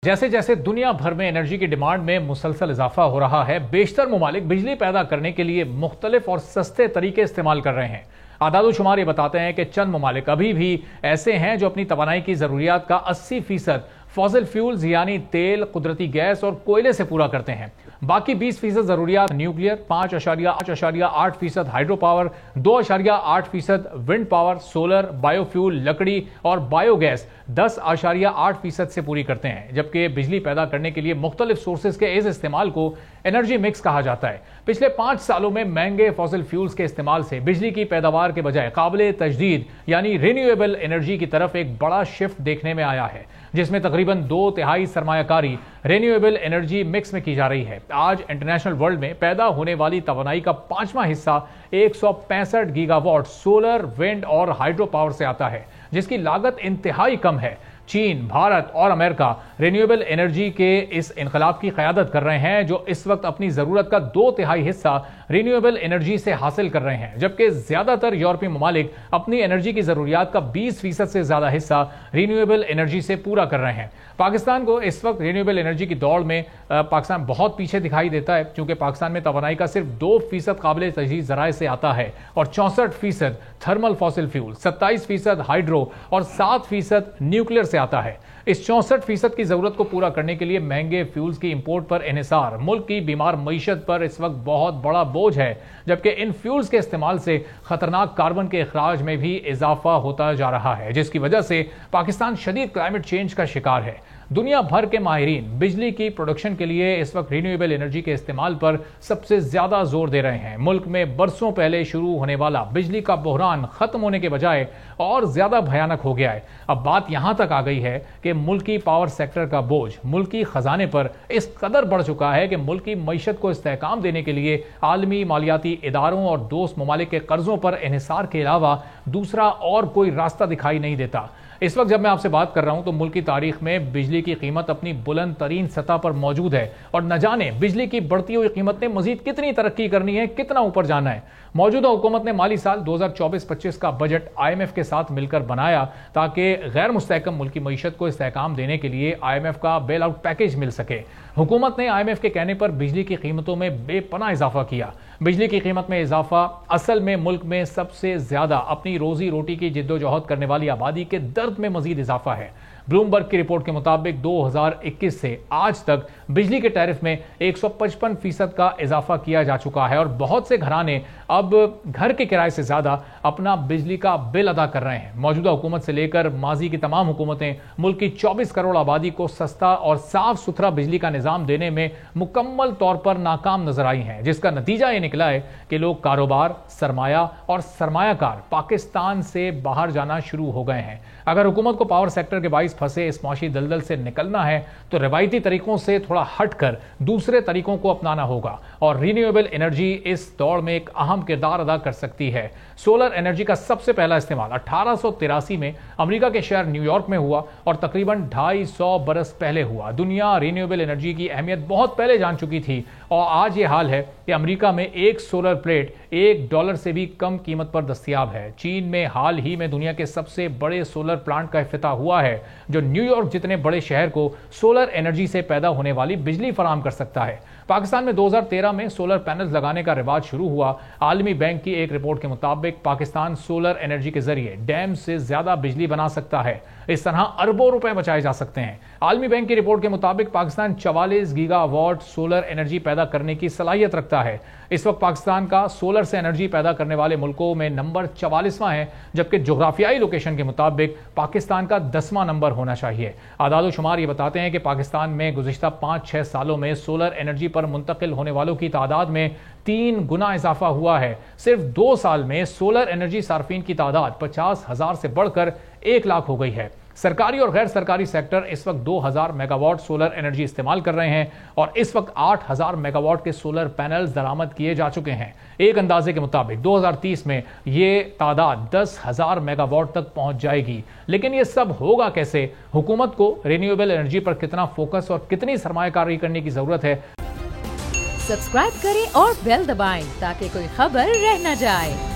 जैसे जैसे दुनिया भर में एनर्जी की डिमांड में मुसलसल इजाफा हो रहा है, बेशतर ममालिक बिजली पैदा करने के लिए मुख्तलिफ और सस्ते तरीके इस्तेमाल कर रहे हैं। आदादोशुमार ये बताते हैं कि चंद ममालिक अभी भी ऐसे हैं जो अपनी तवानाई की जरूरियात का 80% फॉसिल फ्यूल्स यानी तेल, कुदरती गैस और कोयले से पूरा करते हैं। बाकी 20% जरूरियात nuclear, 5.8% hydro power, 2.8% wind power, solar, biofuel, लकड़ी और बायोगैस 10.8% से पूरी करते हैं। जबकि बिजली पैदा करने के लिए मुख्तलिफ सोर्सेज के इस इस्तेमाल को एनर्जी मिक्स कहा जाता है। पिछले 5 सालों में महंगे फॉसिल फ्यूल्स के इस्तेमाल से बिजली की पैदावार के बजाय काबिल तजदीद यानी रिन्यूएबल एनर्जी की तरफ एक बड़ा शिफ्ट देखने में आया है, जिसमें तकरीबन 2/3 सरमायाकारी रिन्यूएबल एनर्जी मिक्स में की जा रही है। आज इंटरनेशनल वर्ल्ड में पैदा होने वाली तवानाई का 5वां हिस्सा 165 गीगावाट सोलर, विंड और हाइड्रो पावर से आता है, जिसकी लागत इंतहाई कम है। चीन, भारत और अमेरिका रिन्यूएबल एनर्जी के इस इनकलाब की क़यादत कर रहे हैं, जो इस वक्त अपनी ज़रूरत का 2/3 हिस्सा रिन्यूएबल एनर्जी से हासिल कर रहे हैं, जबकि ज़्यादातर यूरोपीय ममालिक अपनी एनर्जी की ज़रूरियात का 20% से ज़्यादा हिस्सा रिन्यूएबल एनर्जी से पूरा कर रहे हैं। पाकिस्तान को इस वक्त रिन्यूएबल एनर्जी की दौड़ में पाकिस्तान बहुत पीछे दिखाई देता है, क्योंकि पाकिस्तान में तवानाई का सिर्फ 2% काबिल तजदीद ज़राए से आता है और 64% थर्मल फॉसिल फ्यूल, 27% हाइड्रो और 7% न्यूक्लियर से आता है। इस 64% की जरूरत को पूरा करने के लिए महंगे फ्यूल्स की इंपोर्ट पर इन्हिसार मुल्क की बीमार मईशत पर इस वक्त बहुत बड़ा बोझ है, जबकि इन फ्यूल्स के इस्तेमाल से खतरनाक कार्बन के अखराज में भी इजाफा होता जा रहा है, जिसकी वजह से पाकिस्तान शदीद क्लाइमेट चेंज का शिकार है। दुनिया भर के माहिरीन बिजली की प्रोडक्शन के लिए इस वक्त रिन्यूएबल एनर्जी के इस्तेमाल पर सबसे ज्यादा जोर दे रहे हैं। मुल्क में बरसों पहले शुरू होने वाला बिजली का बहरान खत्म होने के बजाय और ज्यादा भयानक हो गया है। अब बात यहां तक आ गई है कि मुल्की पावर सेक्टर का बोझ मुल्की खजाने पर इस कदर बढ़ चुका है कि मुल्की मईशत को इस्तेहकाम देने के लिए आलमी मालियाती इदारों और दोस्त ममालिक के कर्जों पर इन्हिसार के अलावा दूसरा और कोई रास्ता दिखाई नहीं देता। इस वक्त जब मैं आपसे बात कर रहा हूं तो मुल्क की तारीख में बिजली की कीमत अपनी बुलंद तरीन सतह पर मौजूद है और न जाने बिजली की बढ़ती हुई कीमत ने मजीद कितनी तरक्की करनी है, कितना ऊपर जाना है। मौजूदा हुकूमत ने माली साल 2024-25 का बजट IMF के साथ मिलकर बनाया ताकि गैर मुस्तहकम मुल्की मईशत को इस्तेहकाम देने के लिए IMF का बेल आउट पैकेज मिल सके। हुकूमत ने IMF के कहने पर बिजली की कीमतों में बेपनाह इजाफा किया। बिजली की कीमत में इजाफा असल में मुल्क में सबसे ज्यादा अपनी रोजी रोटी की जिद्दोजहद करने वाली आबादी के दर्द में मजीद इजाफा है। ब्लूमबर्ग की रिपोर्ट के मुताबिक 2021 से आज तक बिजली के टैरिफ में 155% का इजाफा किया जा चुका है और बहुत से घराने अब घर के किराए से ज्यादा अपना बिजली का बिल अदा कर रहे हैं। मौजूदा हुकूमत से लेकर माजी की तमाम हुकूमतें मुल्क की 24 करोड़ आबादी को सस्ता और साफ सुथरा बिजली का निजाम देने में मुकम्मल तौर पर नाकाम नजर आई हैं, जिसका नतीजा ये निकला है कि लोग कारोबार, सरमाया और सरमायाकार पाकिस्तान से बाहर जाना शुरू हो गए हैं। अगर हुकूमत को पावर सेक्टर के बाइस फंसे इस मौशी दलदल से निकलना है तो रवायती तरीकों से थोड़ा हटकर दूसरे तरीकों को अपनाना होगा और रिन्यूएबल एनर्जी इस दौड़ में एक अहम किरदार अदा कर सकती है। सोलर एनर्जी का सबसे पहला इस्तेमाल 1883 में अमेरिका के शहर न्यूयॉर्क में हुआ और तकरीबन 250 बरस पहले हुआ। दुनिया रिन्यूएबल एनर्जी की अहमियत बहुत पहले जान चुकी थी और आज ये हाल है कि अमेरिका में एक सोलर प्लेट $1 से भी कम कीमत पर दस्तयाब है। चीन में हाल ही में दुनिया के सबसे बड़े सोलर प्लांट का इफ्तिताह हुआ है, जो न्यूयॉर्क जितने बड़े शहर को सोलर एनर्जी से पैदा होने वाली बिजली फराहम कर सकता है। पाकिस्तान में 2013 में सोलर पैनल्स लगाने का रिवाज शुरू हुआ। आलमी बैंक की एक रिपोर्ट के मुताबिक पाकिस्तान सोलर एनर्जी के जरिए डैम से ज्यादा बिजली बना सकता है। इस तरह अरबों रुपए बचाए जा सकते हैं। आलमी बैंक की रिपोर्ट के मुताबिक पाकिस्तान 44 गीगावाट सोलर एनर्जी पैदा करने की सलाहियत रखता है। इस वक्त पाकिस्तान का सोलर से एनर्जी पैदा करने वाले मुल्कों में नंबर 44वां है, जबकि जोग्राफियाई लोकेशन के मुताबिक पाकिस्तान का 10वां नंबर होना चाहिए। आदादोशुमार ये बताते हैं कि पाकिस्तान में गुज़िश्ता 5-6 सालों में सोलर एनर्जी पर मुंतकिल होने वालों की तादाद में 3 गुना इजाफा हुआ है। सिर्फ 2 साल में सोलर एनर्जी सार्फिन की तादाद 50,000 से बढ़कर 1 लाख हो गई है। सरकारी और गैर सरकारी सेक्टर इस वक्त 2000 मेगावाट सोलर एनर्जी इस्तेमाल कर रहे हैं और इस वक्त 8000 मेगावाट के सोलर पैनल्स दरामद किए जा चुके हैं। एक अंदाजे के मुताबिक 2030 में ये तादाद 10,000 मेगावाट तक पहुंच जाएगी। लेकिन ये सब होगा कैसे? हुकूमत को रिन्यूएबल एनर्जी पर कितना फोकस और कितनी सरमायाकारी करने की जरूरत है। सब्सक्राइब करें और बेल दबाएं ताकि कोई खबर रह न जाए।